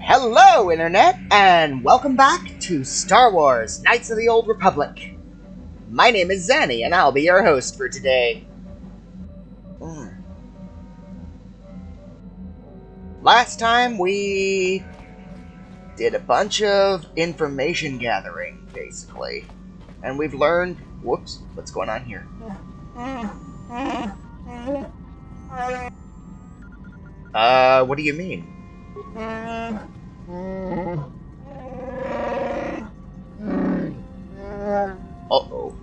Hello, Internet, and welcome back to Star Wars Knights of the Old Republic. My name is Xani, and I'll be your host for today. Last time we did a bunch of information gathering, basically. And we've learned... Whoops, what's going on here? What do you mean? Uh-oh.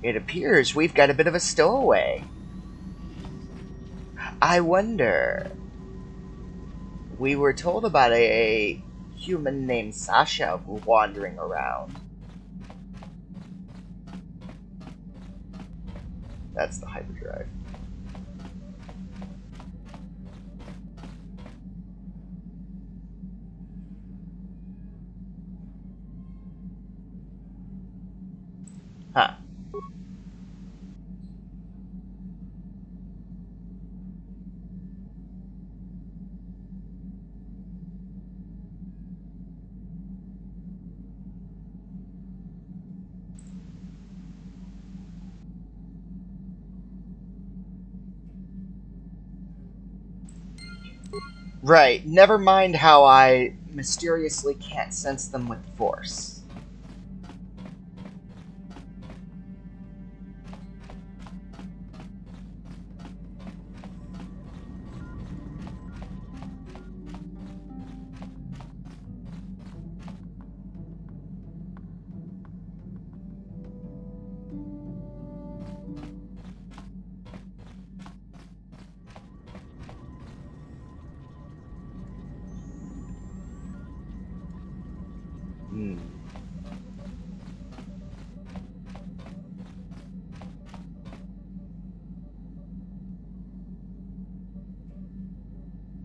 It appears we've got a bit of a stowaway. I wonder... We were told about a human named Sasha wandering around. That's the hyperdrive. Huh. Right, never mind how I mysteriously can't sense them with force.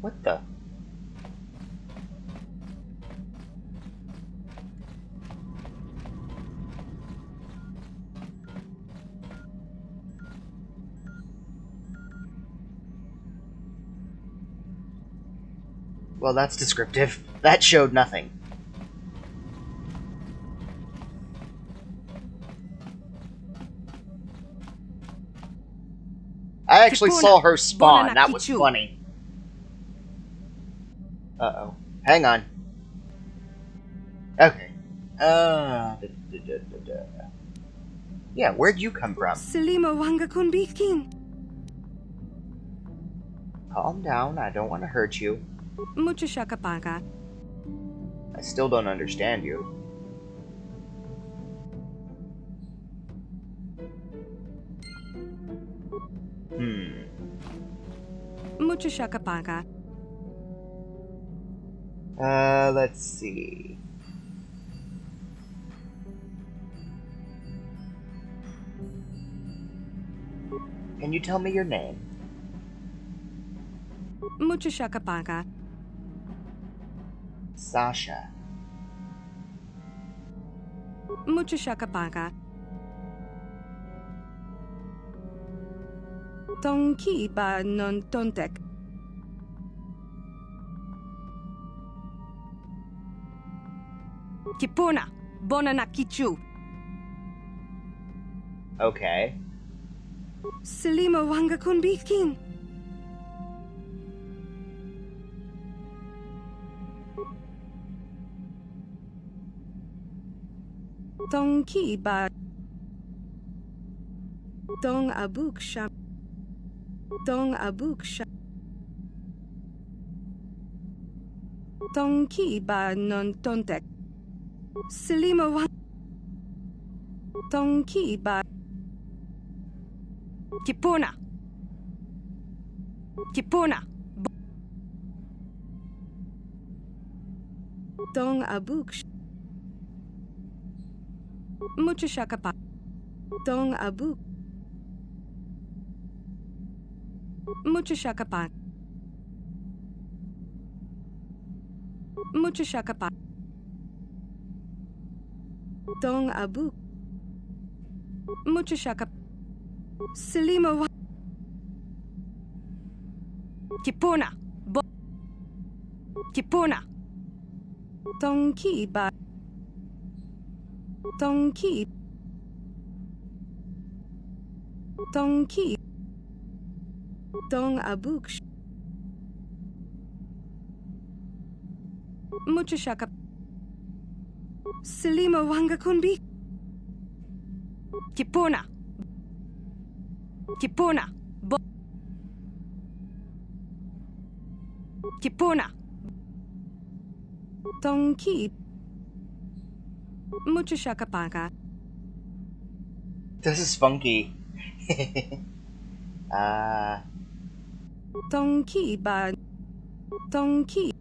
What the? Well, that's descriptive. That showed nothing. I actually saw her spawn. That was funny. Uh-oh. Hang on. Okay. Yeah, where'd you come from? Calm down, I don't want to hurt you. I still don't understand you. Let's see. Can you tell me your name? Sasha. Tonki ba non tontek. Kipuna, bonana kichu. Okay. Selima wanga kun bikin. Tonki ba Tong abuk sham. Tong abuk sham. Tonki ba non tontek. Selima wang Tonki ba Kipuna Tong abuk Mucho shakapa Tong abuk Mucho shakapa Tong abuk Mucho shaka. Selima Kipuna. Kipuna. Tongki ba. Tongki. Tongki. Dong abuk. Muchashaka. Selima wanga kunbi. Kipuna. Kipuna. Kipuna. Tongki. Muchashakapaka. This is funky. Tongki ba. Tongki.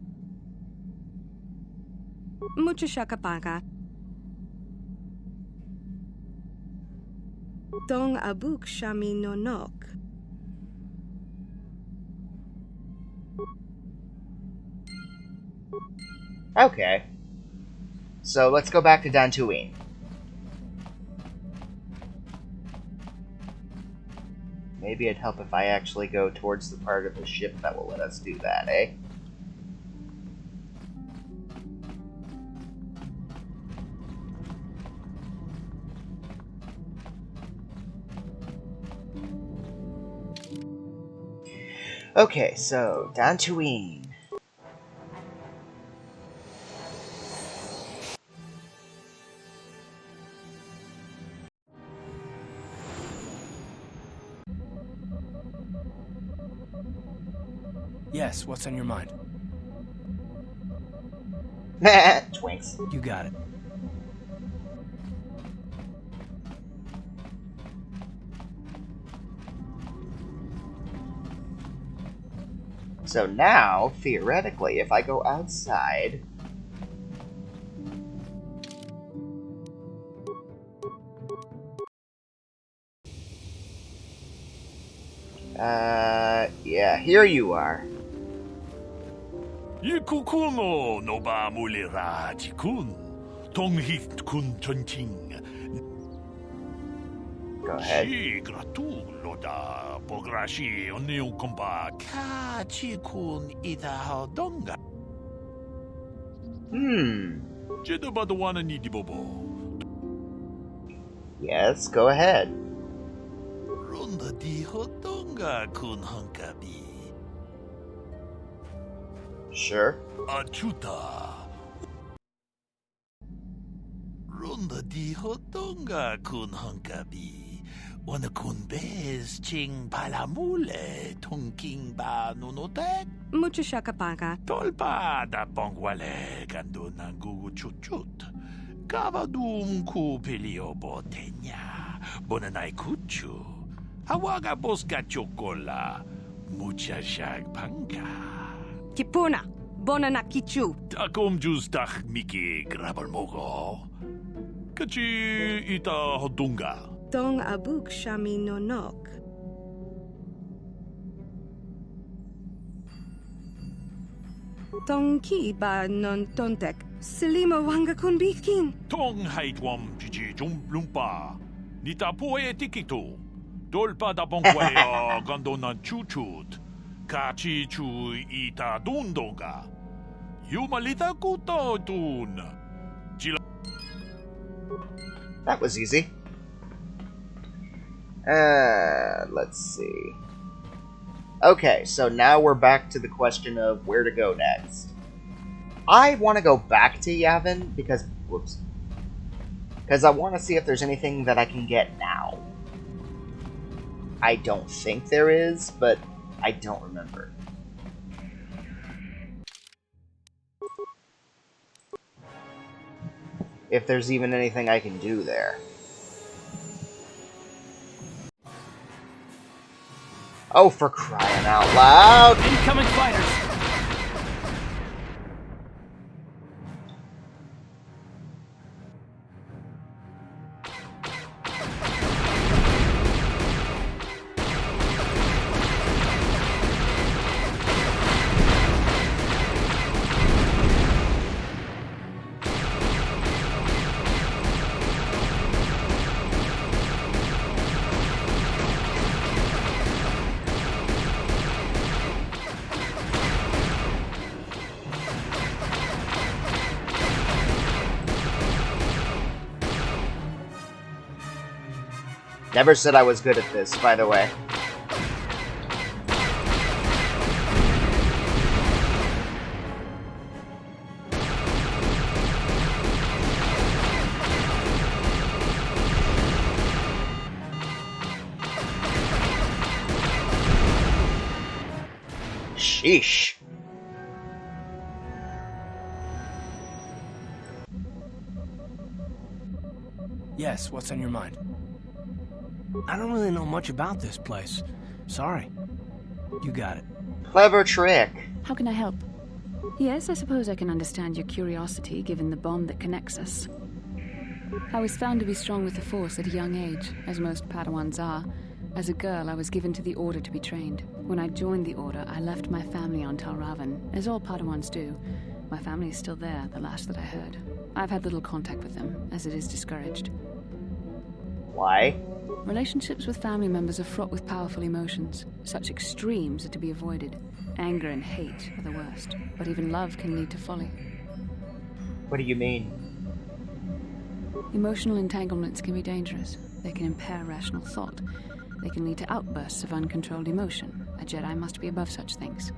Muchashakapaka. Dong abuk shami no nok. Okay. So let's go back to Dantooine. Maybe it'd help if I actually go towards the part of the ship that will let us do that, eh? Okay, so Dantooine. Yes, what's on your mind? Twinks. You got it. So now, theoretically, if I go outside... yeah, here you are. Yikukuno noba mulira jikun. Tonghit kun chonching. Go ahead. Shi gratu loda bograshi oniu komba. Ka chikun ita hodonga. Jedabadawana ni dibobo. Yes, go ahead. Ronda di hodonga kun hankabi. Sure. Achuta. Ronda di hodonga kun hankabi. Wana kun bez ching palamule tongking ba nunotek. Muchashakapaka. Tolpa da bongwale kando nangugu chuchut. Kavadum ku pelio botenya. Bonanai kuchu. Hawaga boska chokola. Muchashak panka. Kipuna. Bonanakichu. Takom justach miki grabalmogo. Kachi ita hodunga. Dong abuk shami no nok. Tongki ba non tontek. Selima wanga kunbikin. Tong haitwam chichi lumpa. Nita poe tikito. Dolpa da bonkwaleo gandona chuchut. Kachi chu ita dundonga. Yumalita kuto tun. That was easy. Let's see. Okay, so now we're back to the question of where to go next. I want to go back to Yavin because... Whoops. Because I want to see if there's anything that I can get now. I don't think there is, but I don't remember. If there's even anything I can do there. Oh, for crying out loud! Incoming fighters! Never said I was good at this, by the way. Sheesh. Yes, what's on your mind? I don't really know much about this place. Sorry. You got it. Clever trick. How can I help? Yes, I suppose I can understand your curiosity, given the bond that connects us. I was found to be strong with the Force at a young age, as most Padawans are. As a girl, I was given to the Order to be trained. When I joined the Order, I left my family on Talravan, as all Padawans do. My family is still there, the last that I heard. I've had little contact with them, as it is discouraged. Why? Relationships with family members are fraught with powerful emotions. Such extremes are to be avoided. Anger and hate are the worst, but even love can lead to folly. What do you mean? Emotional entanglements can be dangerous. They can impair rational thought. They can lead to outbursts of uncontrolled emotion. A Jedi must be above such things.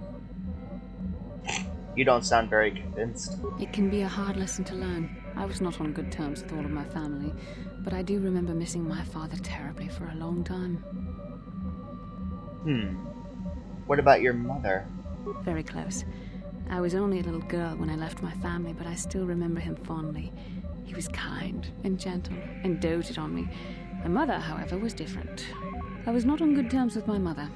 You don't sound very convinced. It can be a hard lesson to learn. I was not on good terms with all of my family, but I do remember missing my father terribly for a long time. What about your mother? Very close. I was only a little girl when I left my family, but I still remember him fondly. He was kind and gentle and doted on me. My mother, however, was different. I was not on good terms with my mother.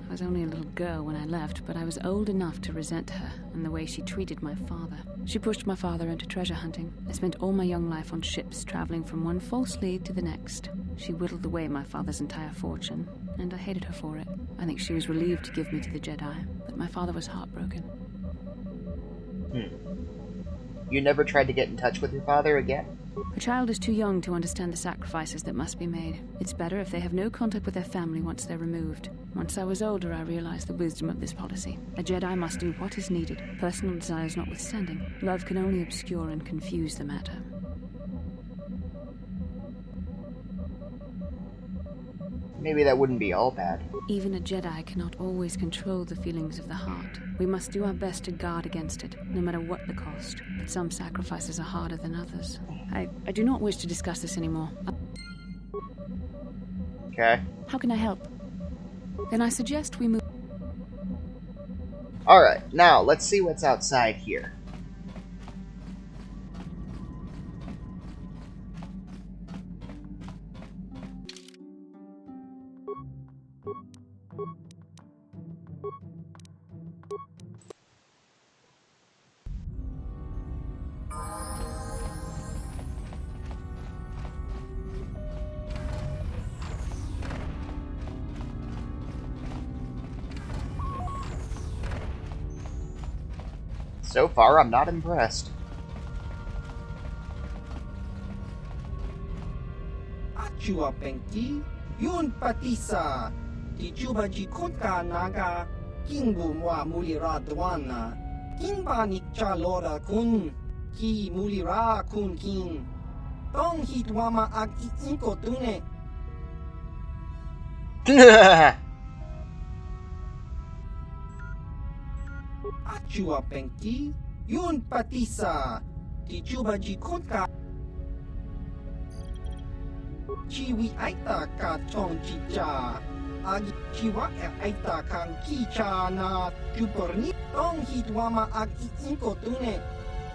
I was only a little girl when I left, but I was old enough to resent her and the way she treated my father. She pushed my father into treasure hunting. I spent all my young life on ships, traveling from one false lead to the next. She whittled away my father's entire fortune, and I hated her for it. I think she was relieved to give me to the Jedi, but my father was heartbroken. You never tried to get in touch with your father again? A child is too young to understand the sacrifices that must be made. It's better if they have no contact with their family once they're removed. Once I was older, I realized the wisdom of this policy. A Jedi must do what is needed, personal desires notwithstanding. Love can only obscure and confuse the matter. Maybe that wouldn't be all bad. Even a Jedi cannot always control the feelings of the heart. We must do our best to guard against it, no matter what the cost. But some sacrifices are harder than others. I do not wish to discuss this anymore. Okay. How can I help? Then I suggest we move... Alright, now let's see what's outside here. So far, I'm not impressed. Achua Penki, Yun Patisa, Tichuba Jikota Naga, Kingu Mwa Mulira Dwana, Kimba Nikchalora Kun, Ki Mulira Kun King, Tong Hitwama Ag Inkotune. Achua Penki, Yun Patisa, Tichuba Jikota. Chiwi Aita Ka Chong Chicha, Ag Chiwa Aita Kang Kicha na Tuporni, Tong Hitwama Ag Inkotune,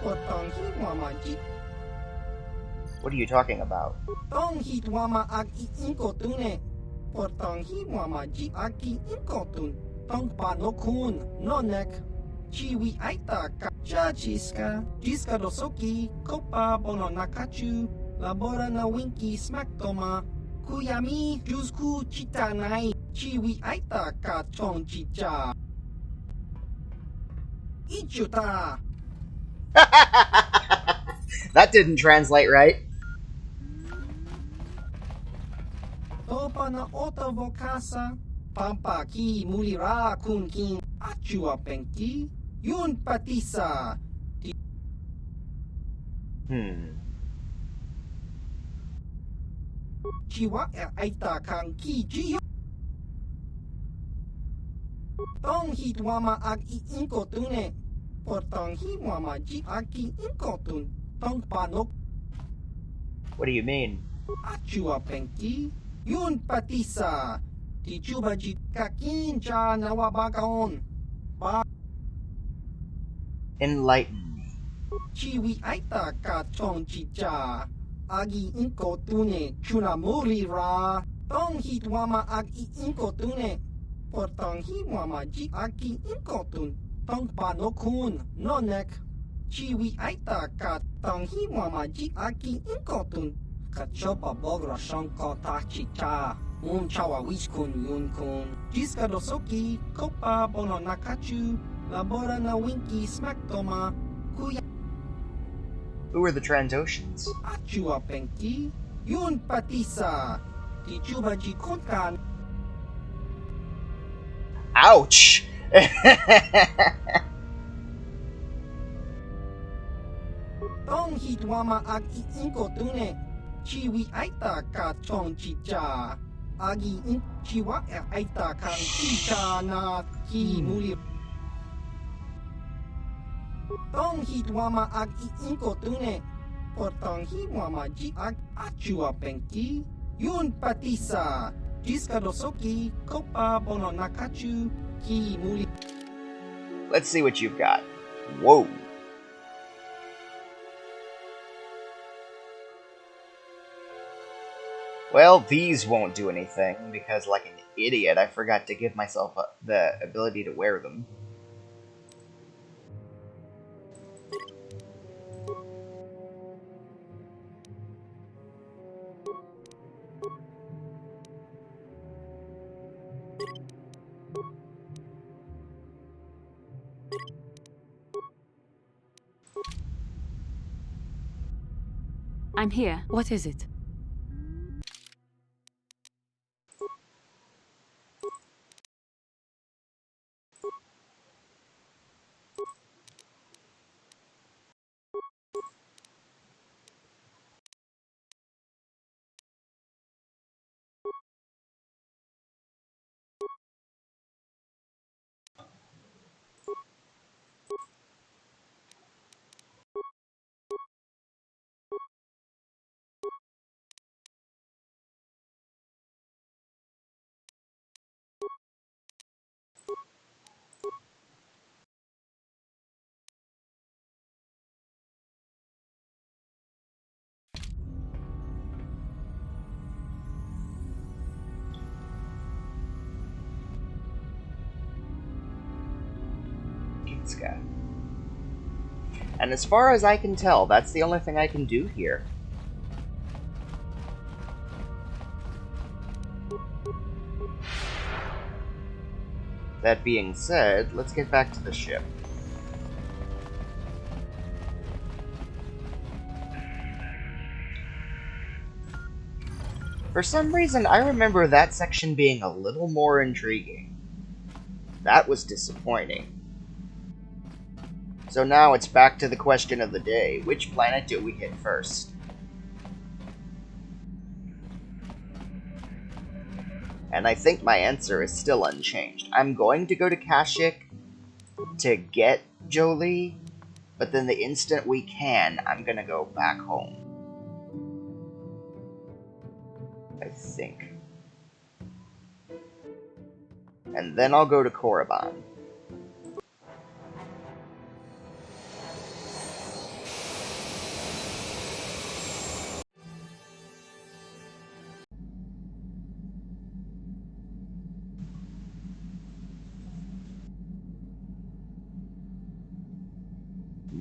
Potong Hitwama Jit. What are you talking about? Tong Hitwama Ag Inkotune, Potong Hitwama Jit Aki Inkotun, Tong Panokun, Nonek. Chiwi Aita Ka Chachiska, Jiska Dosoki, Kopa Bono Nakachu, Labora na Winky Smaktoma, Kuyami Jusku Chitanai, Chiwi Aita Ka Chong Chicha. Ichuta. That didn't translate right. Topa na Ota Vokasa, Pampa Ki Mulira Kun King, Achua Penki, Yun Patisa. Chiwa aita kang ki jiyo. Tong hit wama ag iinkotun Portong hi wama ji aki inkotun. Tong panok What do you mean? achua penki. Yun patisa. Ti chuba ji kakin cha nawabakaon. Enlighten me. Chiwi aita ka chong chicha. Agi inkotune chunamuri ra. Tong hit wama ag iinkotune. Portong hi wama ji aki inkotun. Tong panokun nonek. Chiwi aita ka tong hi wama ji aki inkotun. Kachopa bogra shonko ta chicha. Un chawa wiskun yun kun. Jiska dosoki kopa bono nakachu. Labora na winki smack toma. Kuya Who are the Transoceans? achua penki. Yun patisa. Ti chuba ji kunkan. Ouch! Tong hit wama ag iinkotune. Chiwi aita ka chong chicha. Agi in chiwa aita kang chicha na ki muli. Tong hit wama ag iinkotune. Portong hi wama ji ag achua penki. Yun patisa. Jiska dosoki kopa bono nakachu ki muli. Let's see what you've got. Whoa. Well, these won't do anything, because like an idiot, I forgot to give myself the ability to wear them. I'm here. What is it? Sky. And as far as I can tell, that's the only thing I can do here. That being said, let's get back to the ship. For some reason, I remember that section being a little more intriguing. That was disappointing. So now it's back to the question of the day. Which planet do we hit first? And I think my answer is still unchanged. I'm going to go to Kashyyyk to get Jolie, but then the instant we can, I'm gonna go back home. I think. And then I'll go to Korriban.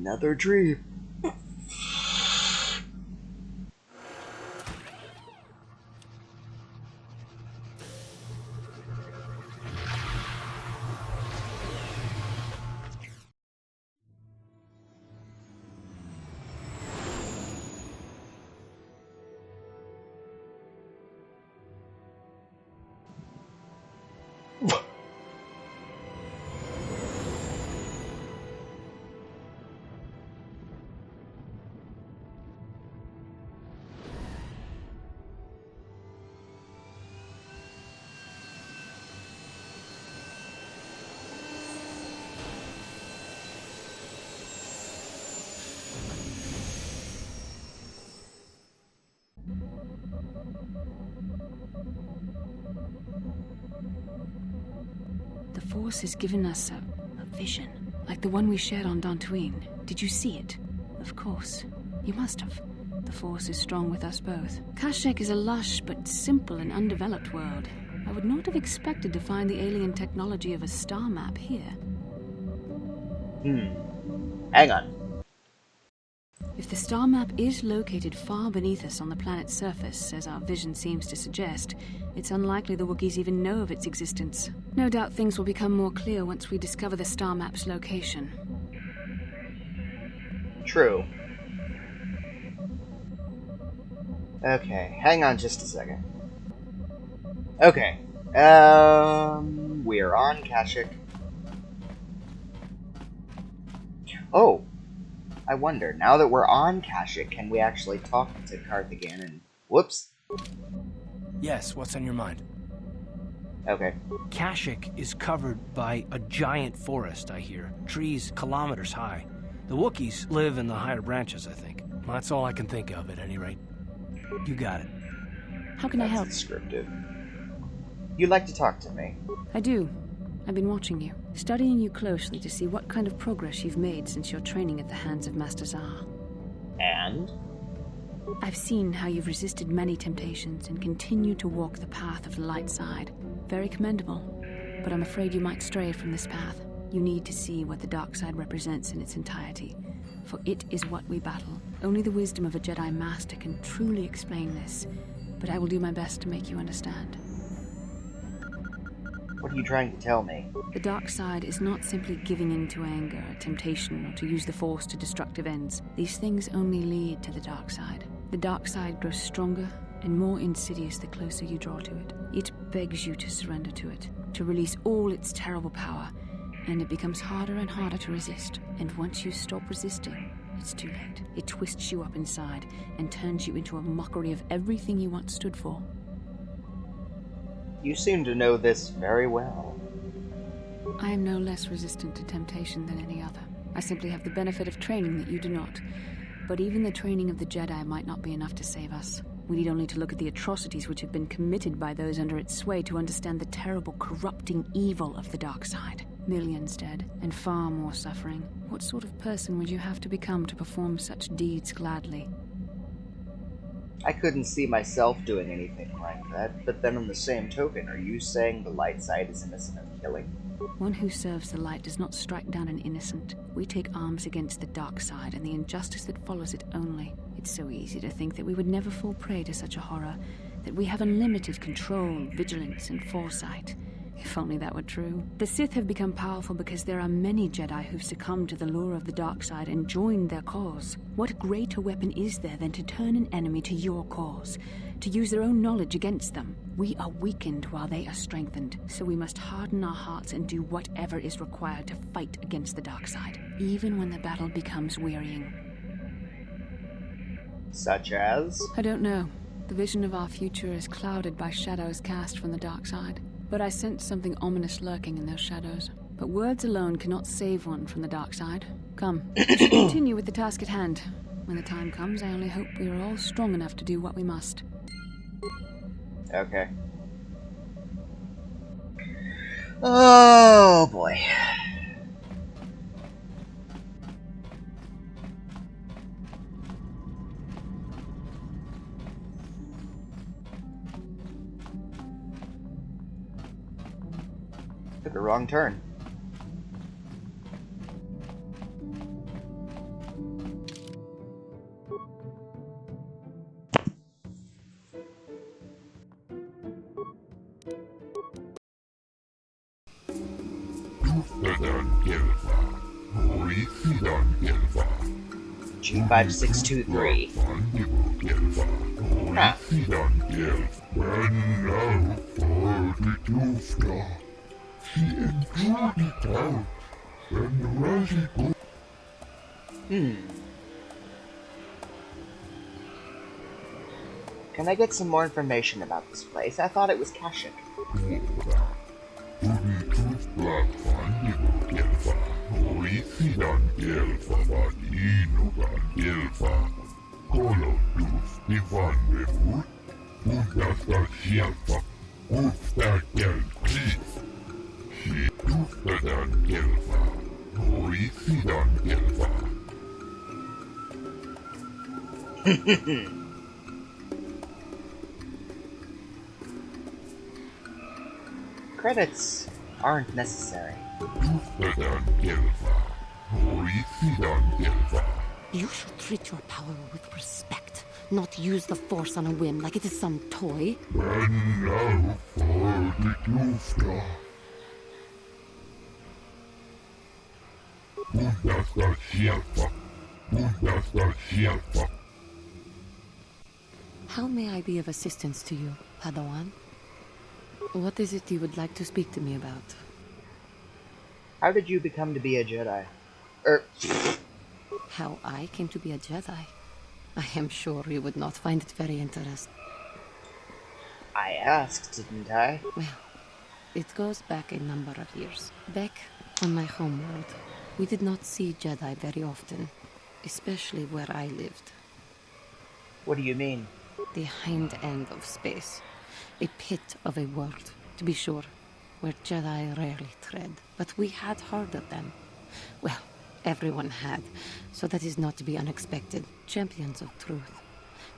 Another dream. Force has given us a vision, like the one we shared on Dantooine. Did you see it? Of course. You must have. The Force is strong with us both. Kashyyyk is a lush but simple and undeveloped world. I would not have expected to find the alien technology of a star map here. Hang on. If the star map is located far beneath us on the planet's surface, as our vision seems to suggest, it's unlikely the Wookiees even know of its existence. No doubt things will become more clear once we discover the star map's location. True. Okay, hang on just a second. Okay. We're on Kashyyyk. Oh, I wonder, now that we're on Kashyyyk, can we actually talk to Carthagan and... Whoops. Yes, what's on your mind? Okay. Kashyyyk is covered by a giant forest, I hear. Trees kilometers high. The Wookiees live in the higher branches, I think. Well, that's all I can think of, at any rate. You got it. How can I help? That's descriptive. You'd like to talk to me? I do. I've been watching you, studying you closely to see what kind of progress you've made since your training at the hands of Master Zahar. And? I've seen how you've resisted many temptations and continued to walk the path of the light side. Very commendable. But I'm afraid you might stray from this path. You need to see what the dark side represents in its entirety. For it is what we battle. Only the wisdom of a Jedi Master can truly explain this. But I will do my best to make you understand. What are you trying to tell me? The dark side is not simply giving in to anger, temptation, or to use the Force to destructive ends. These things only lead to the dark side. The dark side grows stronger and more insidious the closer you draw to it. It begs you to surrender to it, to release all its terrible power, and it becomes harder and harder to resist. And once you stop resisting, it's too late. It twists you up inside and turns you into a mockery of everything you once stood for. You seem to know this very well. I am no less resistant to temptation than any other. I simply have the benefit of training that you do not. But even the training of the Jedi might not be enough to save us. We need only to look at the atrocities which have been committed by those under its sway to understand the terrible, corrupting evil of the dark side. Millions dead, and far more suffering. What sort of person would you have to become to perform such deeds gladly? I couldn't see myself doing anything like that, but then on the same token, are you saying the light side is innocent of killing? One who serves the light does not strike down an innocent. We take arms against the dark side and the injustice that follows it only. It's so easy to think that we would never fall prey to such a horror, that we have unlimited control, vigilance, and foresight. If only that were true. The Sith have become powerful because there are many Jedi who've succumbed to the lure of the dark side and joined their cause. What greater weapon is there than to turn an enemy to your cause, to use their own knowledge against them? We are weakened while they are strengthened, so we must harden our hearts and do whatever is required to fight against the dark side, even when the battle becomes wearying. Such as? I don't know. The vision of our future is clouded by shadows cast from the dark side. But I sense something ominous lurking in those shadows. But words alone cannot save one from the dark side. Come, we should continue with the task at hand. When the time comes, I only hope we are all strong enough to do what we must. Okay. Oh, boy. Took a wrong turn. G5623. Huh. Can I get some more information about this place? I thought it was Kashyyyk. Credits aren't necessary. You should treat your power with respect, not use the Force on a whim like it is some toy. How may I be of assistance to you, Padawan? What is it you would like to speak to me about? How did you become to be a Jedi? How I came to be a Jedi? I am sure you would not find it very interesting. I asked, didn't I? Well, it goes back a number of years. Back on my homeworld, we did not see Jedi very often, especially where I lived. What do you mean? The hind end of space. A pit of a world, to be sure, where Jedi rarely tread. But we had heard of them. Well, everyone had, so that is not to be unexpected. Champions of truth,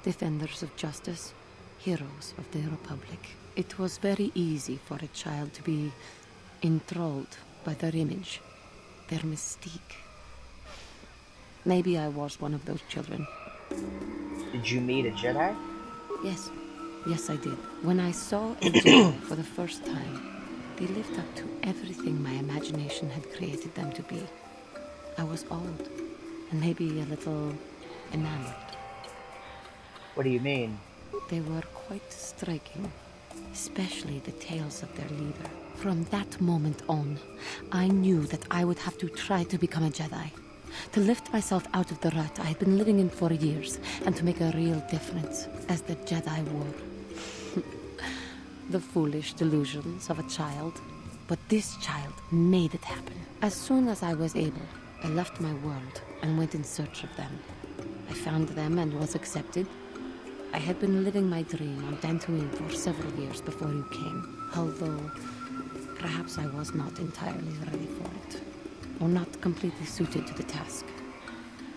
defenders of justice, heroes of the Republic. It was very easy for a child to be enthralled by their image, their mystique. Maybe I was one of those children. Did you meet a Jedi? Yes. Yes, I did. When I saw a Jedi for the first time, they lived up to everything my imagination had created them to be. I was old, and maybe a little enamored. What do you mean? They were quite striking, especially the tales of their leader. From that moment on, I knew that I would have to try to become a Jedi. To lift myself out of the rut I had been living in for years, and to make a real difference, as the Jedi were. The foolish delusions of a child. But this child made it happen. As soon as I was able, I left my world and went in search of them. I found them and was accepted. I had been living my dream on Dantooine for several years before you came, although perhaps I was not entirely ready for it, or not completely suited to the task.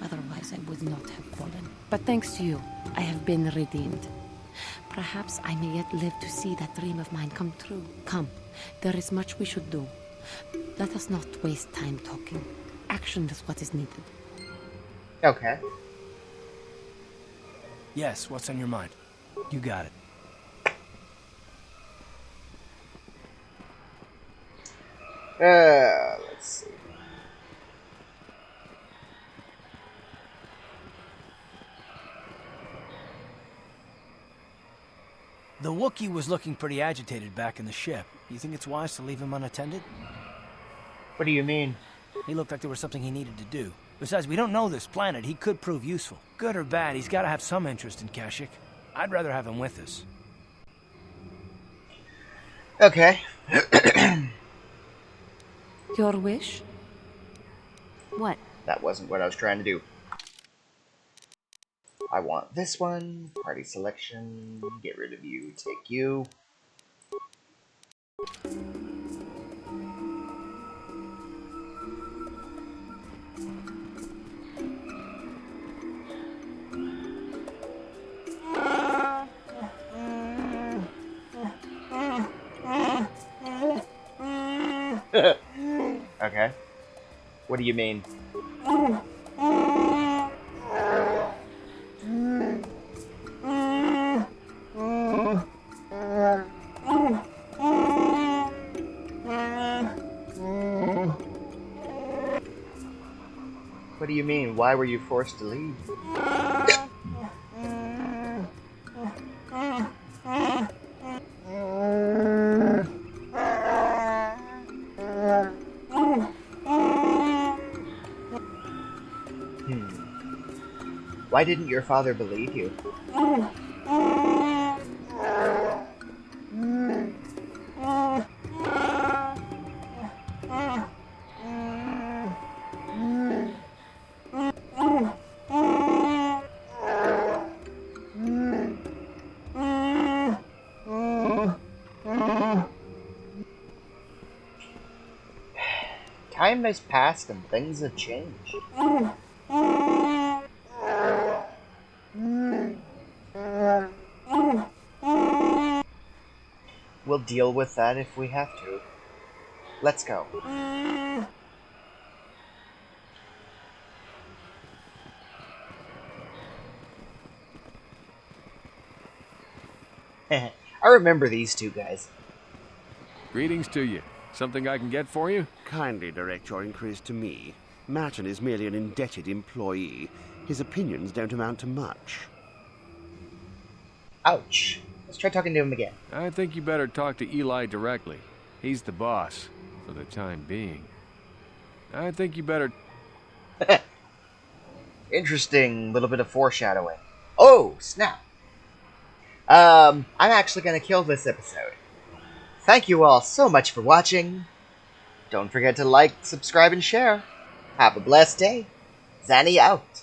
Otherwise, I would not have fallen. But thanks to you, I have been redeemed. Perhaps I may yet live to see that dream of mine come true. Come, there is much we should do. Let us not waste time talking. Action is what is needed. Okay. Yes, what's on your mind? You got it. Let's see. The Wookiee was looking pretty agitated back in the ship. You think it's wise to leave him unattended? What do you mean? He looked like there was something he needed to do. Besides, we don't know this planet. He could prove useful. Good or bad, he's got to have some interest in Kashyyyk. I'd rather have him with us. Okay. Your wish? What? That wasn't what I was trying to do. I want this one. Party selection. Get rid of you. Take you. Okay. What do you mean? What do you mean? Why were you forced to leave? Why didn't your father believe you? time has passed and things have changed. We'll deal with that if we have to. Let's go. I remember these two guys. Greetings to you. Something I can get for you? Kindly direct your inquiries to me. Machon is merely an indebted employee. His opinions don't amount to much. Ouch. Let's try talking to him again. I think you better talk to Eli directly. He's the boss, for the time being. I think you better... Interesting little bit of foreshadowing. Oh, snap. I'm actually going to kill this episode. Thank you all so much for watching. Don't forget to like, subscribe, and share. Have a blessed day. Xani out.